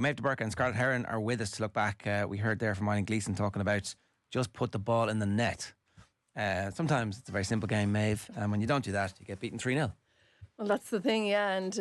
Méabh De Búrca and Scarlett Herron are with us to look back. We heard there from Eileen Gleeson talking about just put the ball in the net. Sometimes it's a very simple game, Maeve, and when you don't do that, you get beaten 3-0. Well, that's the thing, yeah, and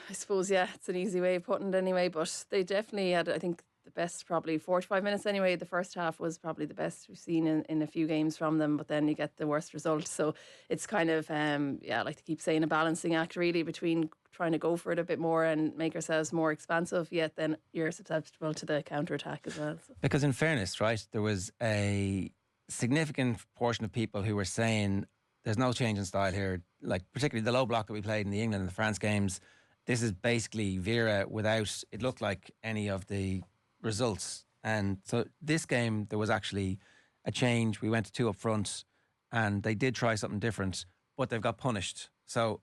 I suppose, yeah, it's an easy way of putting it anyway, but they definitely had, I think, the best probably 45 minutes anyway. The first half was probably the best we've seen in a few games from them, but then you get the worst result. So it's kind of, I like to keep saying, a balancing act really between trying to go for it a bit more and make ourselves more expansive, yet then you're susceptible to the counter-attack as well. So. Because in fairness, right, there was a significant portion of people who were saying there's no change in style here, like particularly the low block that we played in the England and the France games. This is basically Vera without, it looked like, any of the results. And so this game, there was actually a change. We went to 2 up front and they did try something different, but they've got punished. So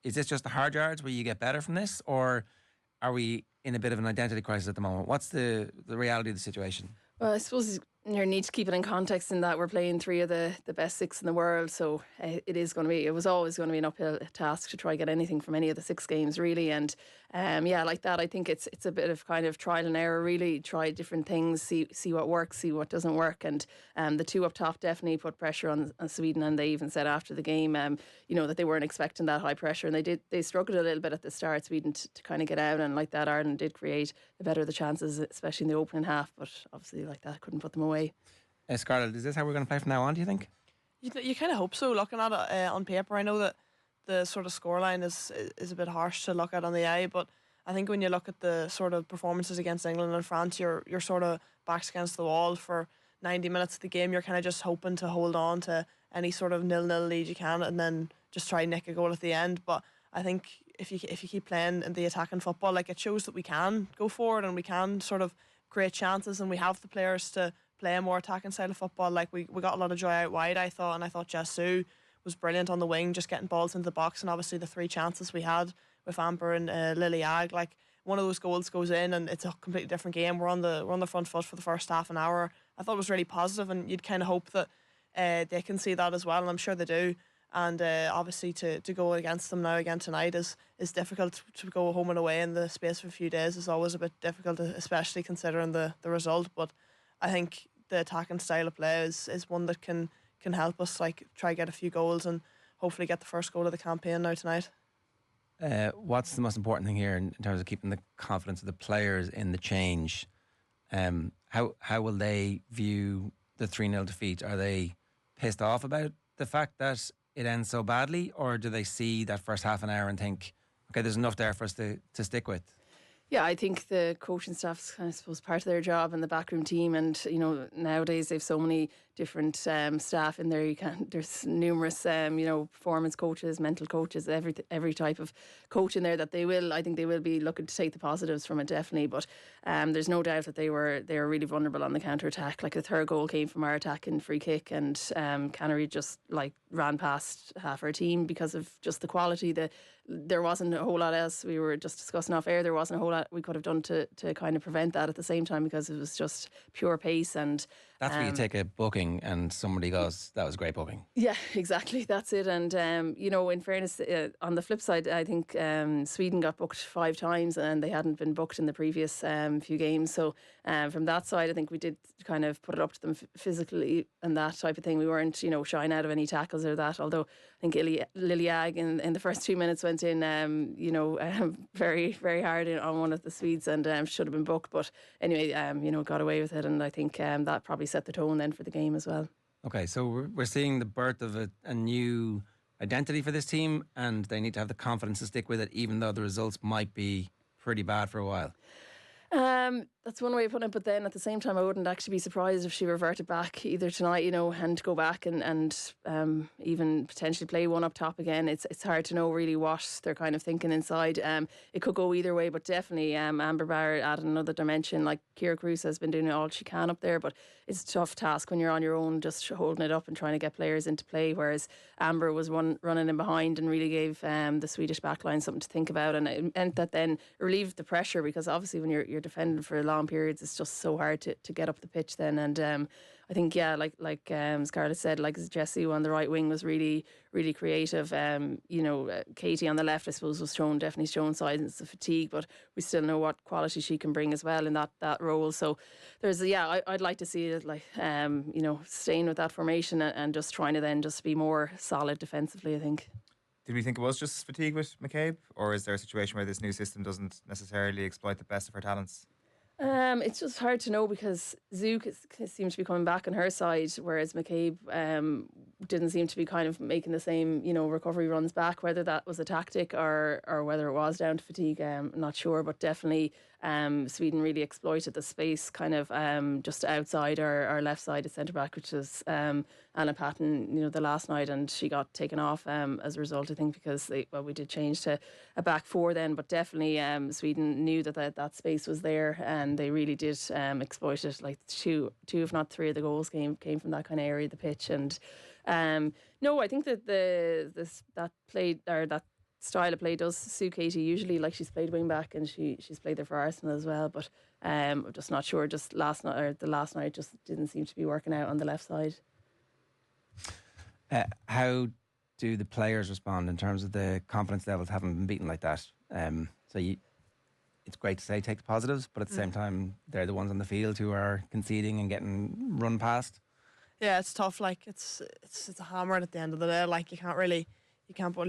is this just the hard yards where you get better from this, or are we in a bit of an identity crisis at the moment? What's the reality of the situation? Well, I suppose you need to keep it in context in that we're playing 3 of the best 6 in the world, so it was always going to be an uphill task to try get anything from any of the 6 games really. And like that, I think it's a bit of kind of trial and error really. Try different things, see what works, see what doesn't work. And the 2 up top definitely put pressure on Sweden, and they even said after the game that they weren't expecting that high pressure, and they struggled a little bit at the start, Sweden, to kind of get out. And like that, Ireland did create the better of the chances, especially in the opening half, but obviously like that couldn't put them away. Scarlett, is this how we're going to play from now on, do you think? You kind of hope so, looking at it on paper. I know that the sort of scoreline is a bit harsh to look at on the eye, but I think when you look at the sort of performances against England and France, you're sort of backs against the wall for 90 minutes of the game. You're kind of just hoping to hold on to any sort of 0-0 lead you can and then just try and nick a goal at the end. But I think if you keep playing in the attacking football, like, it shows that we can go forward and we can sort of create chances, and we have the players to play a more attacking style of football. Like, we got a lot of joy out wide, I thought, and I thought Jesu was brilliant on the wing, just getting balls into the box. And obviously the 3 chances we had with Amber and Lily Ag, like, one of those goals goes in and it's a completely different game. We're on the front foot for the first half an hour. I thought it was really positive, and you'd kind of hope that they can see that as well, and I'm sure they do. And obviously to go against them now again tonight is difficult. To go home and away in the space of a few days is always a bit difficult, especially considering the result. But I think the attacking style of play is one that can help us, like, try get a few goals and hopefully get the first goal of the campaign now tonight. What's the most important thing here in terms of keeping the confidence of the players in the change? How will they view the 3-0 defeat? Are they pissed off about the fact that it ends so badly, or do they see that first half an hour and think, okay, there's enough there for us to stick with? Yeah, I think the coaching staff's, I suppose, part of their job, and the backroom team. And nowadays they've so many different staff in there. There's numerous performance coaches, mental coaches, every type of coach in there that I think they will be looking to take the positives from it, definitely. But there's no doubt that they were really vulnerable on the counter attack. Like, the 3rd goal came from our attack and free kick, and Canary just ran past half our team because of just the quality. There wasn't a whole lot else. We were just discussing off air. There wasn't a whole lot we could have done to kind of prevent that at the same time, because it was just pure pace. And that's where you take a booking and somebody goes, that was great booking. Yeah, exactly, that's it. And in fairness, on the flip side, I think Sweden got booked 5 times and they hadn't been booked in the previous few games. So from that side, I think we did kind of put it up to them physically and that type of thing. We weren't shying out of any tackles or that, although I think Lily Ag in the first 2 minutes went in very, very hard on one of the Swedes, and should have been booked. But anyway, got away with it, and I think that probably set the tone then for the game as well. Okay, so we're seeing the birth of a new identity for this team, and they need to have the confidence to stick with it, even though the results might be pretty bad for a while. That's one way of putting it, but then at the same time I wouldn't actually be surprised if she reverted back either tonight, and go back and even potentially play one up top again. It's hard to know really what they're kind of thinking inside. It could go either way, but definitely Amber Barrett added another dimension. Like, Ciara Cruz has been doing all she can up there, but it's a tough task when you're on your own, just holding it up and trying to get players into play, whereas Amber was running in behind and really gave the Swedish backline something to think about, and it meant that then relieved the pressure, because obviously when you're defending for a long long periods, it's just so hard to get up the pitch then. And I think, yeah, like Scarlett said, like Jessie on the right wing was really, really creative. Katie on the left, I suppose, was definitely showing signs of fatigue, but we still know what quality she can bring as well in that role. So I'd like to see it staying with that formation and just trying to then just be more solid defensively, I think. Did we think it was just fatigue with McCabe, or is there a situation where this new system doesn't necessarily exploit the best of her talents? It's just hard to know because Zook seems to be coming back on her side, whereas McCabe didn't seem to be kind of making the same, recovery runs back. Whether that was a tactic or whether it was down to fatigue, I'm not sure. But definitely, Sweden really exploited the space kind of just outside our left side at centre back, which was Anna Patton, the last night, and she got taken off as a result, I think, because we did change to a back four then. But definitely, Sweden knew that space was there, and they really did exploit it. Like two, if not three, of the goals came from that kind of area of the pitch. And no, I think that that style of play does suit Katie usually. Like, she's played wing back and she's played there for Arsenal as well. But I'm just not sure. Just the last night just didn't seem to be working out on the left side. How do the players respond in terms of the confidence levels having been beaten like that? It's great to say take the positives, but at the same time, they're the ones on the field who are conceding and getting run past. Yeah, it's tough. Like, it's a hammer at the end of the day. Like, you can't really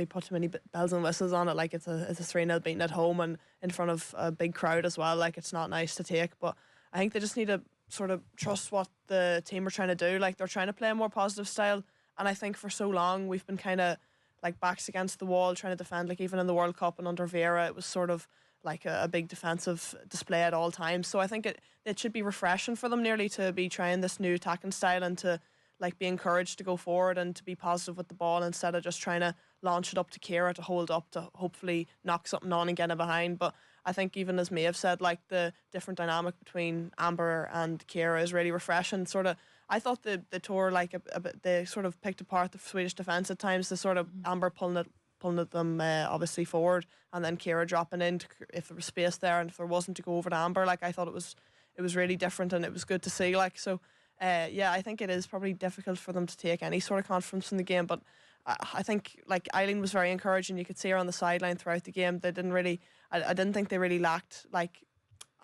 put too many bells and whistles on it. Like, it's a 3-0 beating at home and in front of a big crowd as well. Like, it's not nice to take, but I think they just need to sort of trust what the team are trying to do. Like, they're trying to play a more positive style, and I think for so long we've been kind of like backs against the wall trying to defend. Like, even in the World Cup and under Vera, it was sort of like a big defensive display at all times. So I think it should be refreshing for them nearly to be trying this new attacking style and to like be encouraged to go forward and to be positive with the ball instead of just trying to launch it up to Ciara to hold up to hopefully knock something on and get it behind. But I think even as Méabh said, like, the different dynamic between Amber and Ciara is really refreshing. Sort of, I thought the tour, like, a bit, they sort of picked apart the Swedish defence at times. The sort of Amber pulling at them obviously forward, and then Ciara dropping in if there was space there, and if there wasn't, to go over to Amber. Like, I thought it was really different, and it was good to see. Like, so I think it is probably difficult for them to take any sort of confidence in the game, but I think, like, Eileen was very encouraging. You could see her on the sideline throughout the game. They didn't really, I didn't think they really lacked like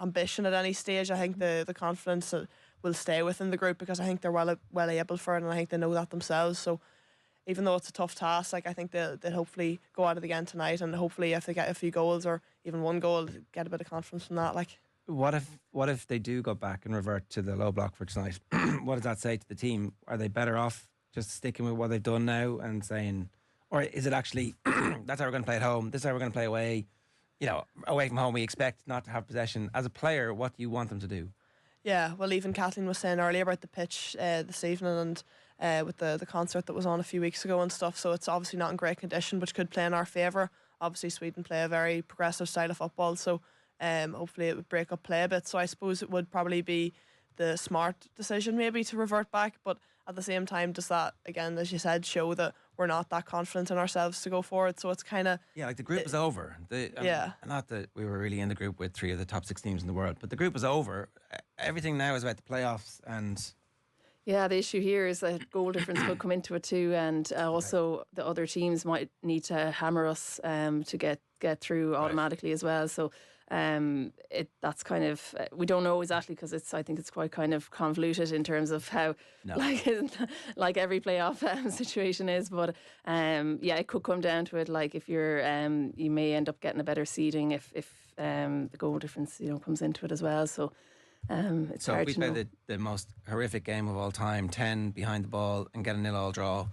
ambition at any stage. I think the confidence will stay within the group because I think they're well able for it, and I think they know that themselves. So even though it's a tough task, like, I think they'll hopefully go at it again tonight, and hopefully if they get a few goals or even one goal, get a bit of confidence from that. Like, What if they do go back and revert to the low block for tonight? What does that say to the team? Are they better off just sticking with what they've done now and saying, or is it actually that's how we're going to play at home, this is how we're going to play away? Away from home, we expect not to have possession. As a player, what do you want them to do? Yeah, well, even Kathleen was saying earlier about the pitch this evening, and with the concert that was on a few weeks ago and stuff, so it's obviously not in great condition, which could play in our favour. Obviously, Sweden play a very progressive style of football, so hopefully it would break up play a bit. So I suppose it would probably be the smart decision maybe to revert back, but at the same time, does that, again, as you said, show that we're not that confident in ourselves to go forward? So it's kind of, like, the group is over. Not that we were really in the group with 3 of the top 6 teams in the world, but the group is over. Everything now is about the playoffs. And yeah, the issue here is that goal difference could come into it too, and also the other teams might need to hammer us to get through automatically as well. So that's kind of, we don't know exactly, because I think it's quite kind of convoluted in terms of how like every playoff situation is. But it could come down to it. Like, if you're you may end up getting a better seeding if the goal difference comes into it as well. So it's hard if we play the most horrific game of all time, 10 behind the ball, and get a 0-0 draw,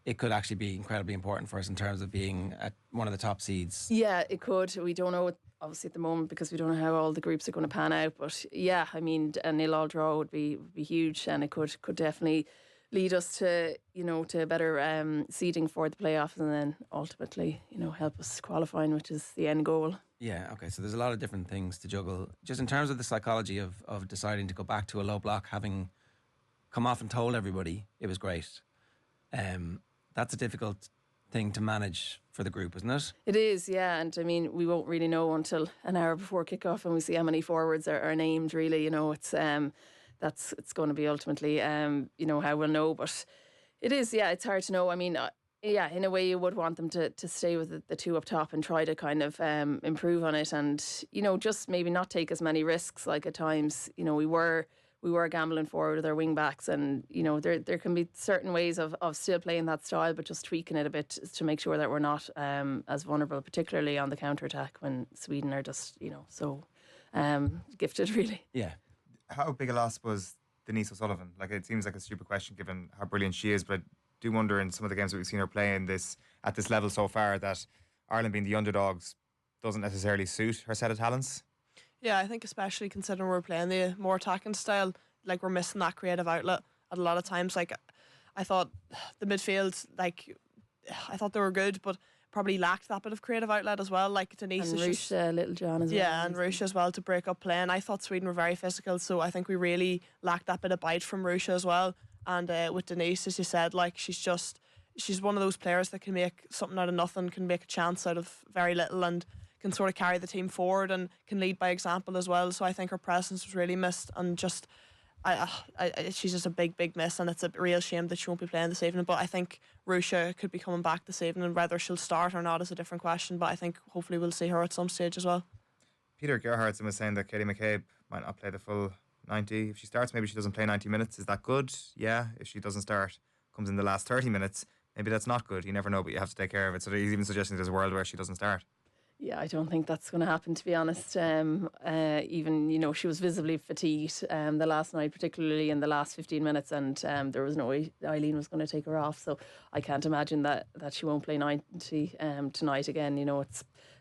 it could actually be incredibly important for us in terms of being at one of the top seeds. Yeah, it could. We don't know it obviously at the moment because we don't know how all the groups are going to pan out. But yeah, I mean, a 0-0 draw would be huge, and it could definitely lead us to to better seeding for the playoffs, and then ultimately help us qualifying, which is the end goal. Yeah, okay, so there's a lot of different things to juggle. Just in terms of the psychology of deciding to go back to a low block, having come off and told everybody it was great, that's a difficult thing to manage for the group, isn't it? It is, yeah. And I mean, we won't really know until an hour before kickoff, and we see how many forwards are named. Really, it's it's going to be ultimately how we'll know. But it is, yeah. It's hard to know. I mean, yeah, in a way, you would want them to stay with the two up top and try to kind of improve on it, and just maybe not take as many risks. Like at times, we were gambling forward with our wing backs, and there can be certain ways of still playing that style, but just tweaking it a bit to make sure that we're not as vulnerable, particularly on the counter attack when Sweden are just so gifted, really. Yeah. How big a loss was Denise O'Sullivan? Like, it seems like a stupid question given how brilliant she is, but I do wonder in some of the games that we've seen her playing at this level so far that Ireland being the underdogs doesn't necessarily suit her set of talents. Yeah, I think especially considering we're playing the more attacking style, like we're missing that creative outlet at a lot of times. Like I thought the midfield, I thought they were good, but probably lacked that bit of creative outlet as well. Like Denise and is Ruth, Little John as well. Yeah, and Rusha as well to break up play. And I thought Sweden were very physical, so I think we really lacked that bit of bite from Rusha as well. And with Denise, as you said, like she's one of those players that can make something out of nothing, can make a chance out of very little, and can sort of carry the team forward and can lead by example as well. So I think her presence was really missed, and just she's just a big miss, and it's a real shame that she won't be playing this evening. But I think Rusha could be coming back this evening. Whether she'll start or not is a different question, but I think hopefully we'll see her at some stage as well. Peter Gerhardsen was saying that Katie McCabe might not play the full 90. If she starts, maybe she doesn't play 90 minutes. Is that good? Yeah. If she doesn't start, comes in the last 30 minutes, maybe that's not good. You never know, but you have to take care of it. So he's even suggesting there's a world where she doesn't start. Yeah, I don't think that's going to happen, to be honest. Even, she was visibly fatigued the last night, particularly in the last 15 minutes, and there was no way Eileen was going to take her off. So I can't imagine that she won't play 90 tonight again.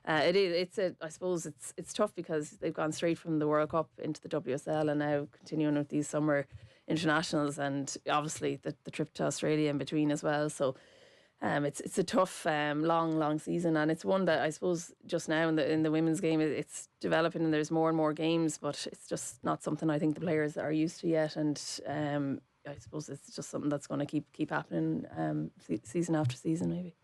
I suppose it's tough because they've gone straight from the World Cup into the WSL and now continuing with these summer internationals, and obviously the trip to Australia in between as well. So it's a tough, long season, and it's one that I suppose just now in the women's game it's developing, and there's more and more games, but it's just not something I think the players are used to yet, and I suppose it's just something that's going to keep happening season after season, maybe.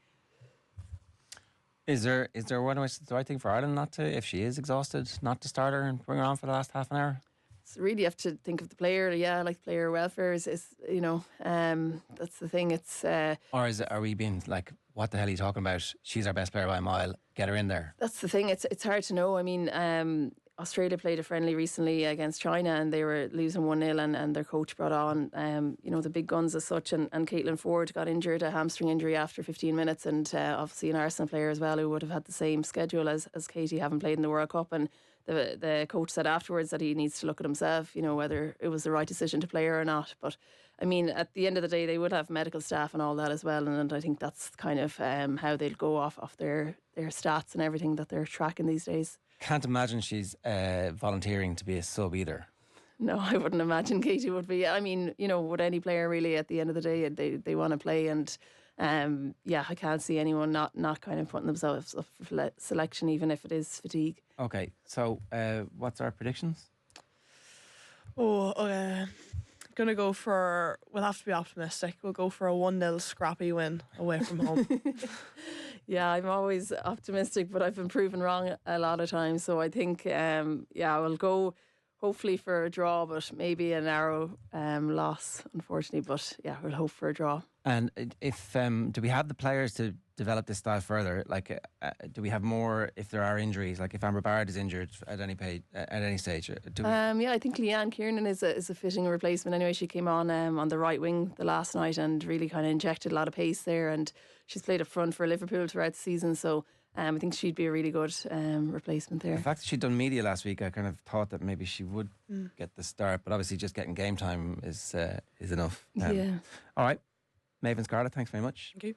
Is there one way the right thing for Ireland not to, if she is exhausted, not to start her and bring her on for the last half an hour? So really you have to think of the player, like player welfare is that's the thing. It's or are we being like, what the hell are you talking about? She's our best player by a mile. Get her in there. That's the thing. It's hard to know. I mean, Australia played a friendly recently against China, and they were losing 1-0, and their coach brought on the big guns as such, and Caitlin Ford got injured, a hamstring injury after 15 minutes, and obviously an Arsenal player as well who would have had the same schedule as Katie, haven't played in the World Cup, and the coach said afterwards that he needs to look at himself, whether it was the right decision to play her or not. But I mean, at the end of the day, they would have medical staff and all that as well, and I think that's kind of how they'll go off their stats and everything that they're tracking these days. Can't imagine she's volunteering to be a sub either. No, I wouldn't imagine Katie would be. I mean, would any player really at the end of the day, they want to play, and I can't see anyone not kind of putting themselves up for selection, even if it is fatigue. Okay, so what's our predictions? Gonna go for, we'll have to be optimistic, we'll go for a 1-0 scrappy win away from home. Yeah, I'm always optimistic, but I've been proven wrong a lot of times, so I think we'll go hopefully for a draw, but maybe a narrow loss, unfortunately. But yeah, we'll hope for a draw. And if do we have the players to develop this style further? Like, do we have more if there are injuries? Like, if Amber Bard is injured at any stage? I think Leanne Kiernan is a fitting replacement. Anyway, she came on the right wing the last night and really kind of injected a lot of pace there. And she's played up front for Liverpool throughout the season, so I think she'd be a really good replacement there. The fact that she'd done media last week, I kind of thought that maybe she would get the start, but obviously just getting game time is enough. Yeah. All right. Maeve and Scarlett, thanks very much. Thank you.